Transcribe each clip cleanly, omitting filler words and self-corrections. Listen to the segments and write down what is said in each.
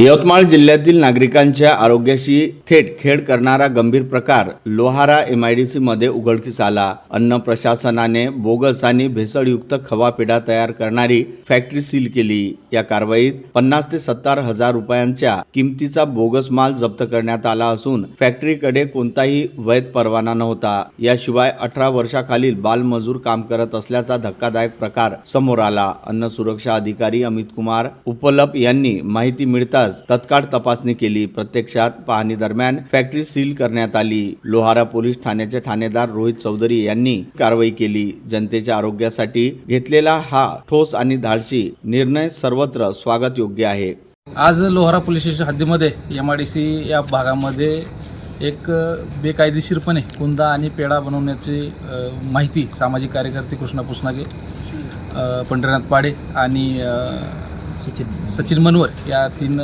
यवतमाळ जिल्ह्यातील नागरिकांच्या आरोग्याशी थेट खेळ करणारा गंभीर प्रकार लोहारा MIDC मध्ये उघडकीस आला। अन्न प्रशासनाने बोगस आणि भेसळयुक्त खवा पेढा तयार करणारी फॅक्टरी सील केली। या कारवाईत 50 ते 70 हजार रुपयांच्या किमतीचा बोगस माल जप्त करण्यात आला असून फॅक्टरीकडे कोणताही वैध परवाना नव्हता। याशिवाय 18 वर्षाखालील बालमजूर काम करत असल्याचा धक्कादायक प्रकार समोर आला। अन्न सुरक्षा अधिकारी अमित कुमार उपलप यांनी माहिती मिळताच तत्काळ तपासणी केली। प्रत्यक्षात पाहणी दरम्यान फॅक्टरी सील करण्यात आली। लोहारा पोलीस ठाण्याचे ठाणेदार रोहित चौधरी यांनी कारवाई केली। जनतेच्या आरोग्यासाठी घेतलेला हा ठोस आणि धाडसी निर्णय सर्वत्र स्वागत योग्य आहे। आज लोहारा पोलीस स्टेशन हद्दीमध्ये MIDC या भागामध्ये एक बेकायदेशीरपणे कुंदा आणि पेढा बनवण्याची माहिती सामाजिक कार्यकर्ते कृष्णा पुसनागे, पंढरीनाथ पाडे आणि सचिन मनवर या 3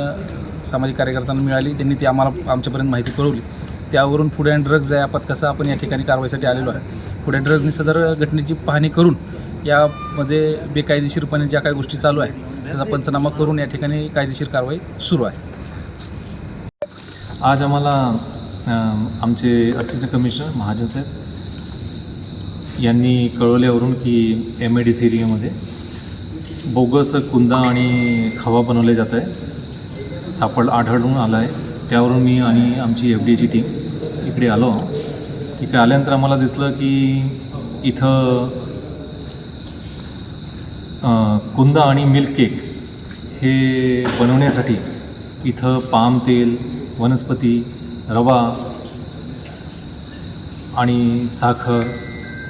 सामाजिक कार्यकर्त्यांना मिळाली। त्यांनी ती आमच्यापर्यंत माहिती कळवली। त्यावरून फूड अँड ड्रग्ज या पथकासह आपण या ठिकाणी कारवाईसाठी आलेलो आहे। फूड अँड ड्रग्जने सदर घटनेची पाहणी करून यामध्ये बेकायदेशीरपणे ज्या काही गोष्टी चालू आहेत त्याचा पंचनामा करून या ठिकाणी कायदेशीर कारवाई सुरू आहे। आज आम्हाला आमचे असिस्टंट कमिशनर महाजन साहेब यांनी कळवल्यावरून की MIDC एरियामध्ये बोगस कुंदा आणि खवा बनवले जात आहे, आढळून आला आहे। त्यावरून मी आणि आमची FDAची टीम इकडे आलो। इकडे आल्यानंतर आम्हाला दिसलं की इथं कुंदा आणि मिल्क केक हे बनवण्यासाठी इथं पाम तेल, वनस्पती, रवा आणि साखर,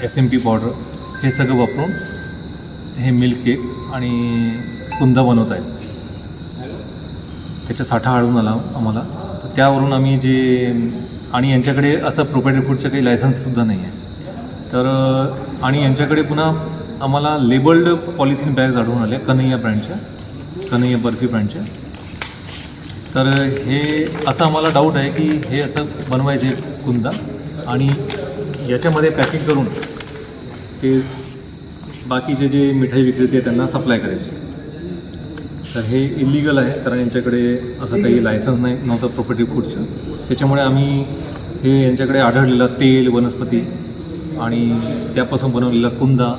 SMP पावडर हे सगळं वापरून हे मिल्क केक आणि कुंदा बनवत आहेत। त्याचा साठा आढळून आला आम्हाला। तर त्यावरून आम्ही आणि यांच्याकडे असं प्रोप्रायटरी फूडचं काही लायसन्ससुद्धा नाही आहे। तर आणि यांच्याकडे पुन्हा आम्हाला लेबल्ड पॉलिथिन बॅग्स आढळून आल्या कन्हैया बर्फी ब्रँडच्या। तर हे असं आम्हाला डाऊट आहे की हे असं बनवायचे कुंदा आणि याच्यामध्ये पॅकिंग करून ते बाकीचे जे मिठाई विक्रेते आहेत त्यांना सप्लाय करायचे। तर हे इलिगल आहे, कारण यांच्याकडे असं काही लायसन्स नव्हतं प्रोपर्टी फूडचं। त्याच्यामुळे आम्ही हे यांच्याकडे आढळलेलं तेल, वनस्पती आणि त्यापासून बनवलेला कुंदा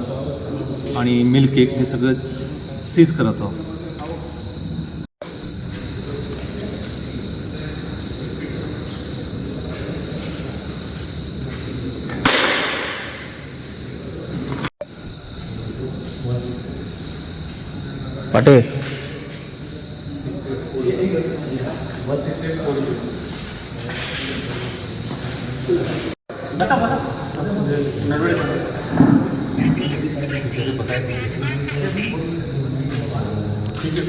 आणि मिल्क केक हे सगळं सीज करत आहोत। पाटे ठीक है।